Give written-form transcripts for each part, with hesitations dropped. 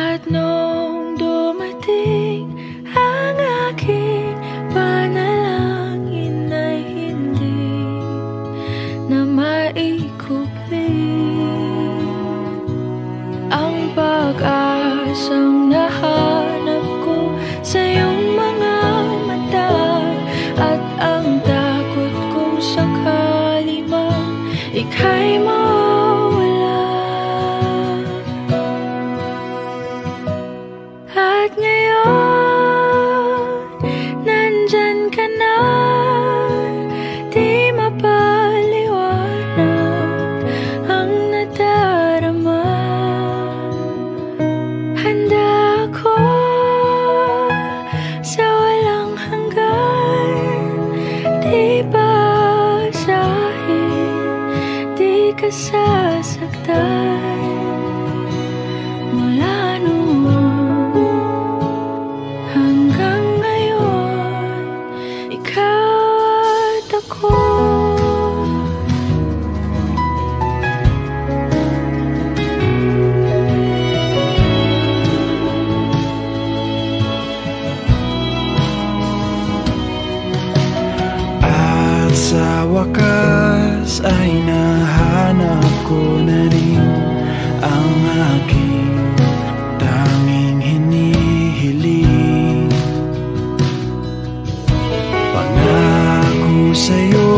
At nung dumating ang aking panalangin ay hindi na maikupin ang pag-asang nahanap ko sa iyong mga mata, at ang takot kung sakali man ika'y mawala. At ngayon, nandyan ka na, di mapaliwanag ang nadarama. Handa ako sa walang hanggan, di basahin, di ka sasaktan. Mula noon hanggang ngayon, ikaw at ako. At sa wakas ay nahanap ko na rin ang aking tanging hinihiling. Pangako sa'yo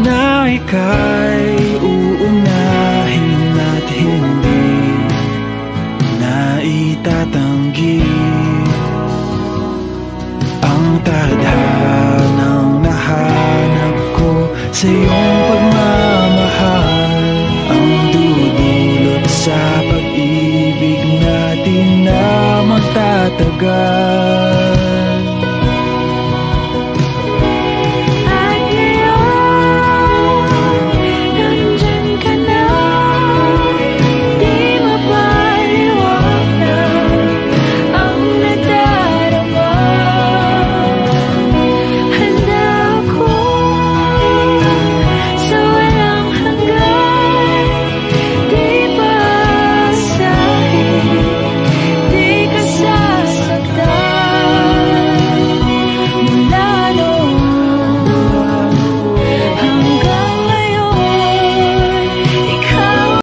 na ika'y uunahin at hindi na itatanggi ang tadhanang nahanap ko sa iyong pagmamahal, ang dudulot sa pag-ibig natin na magtatagal.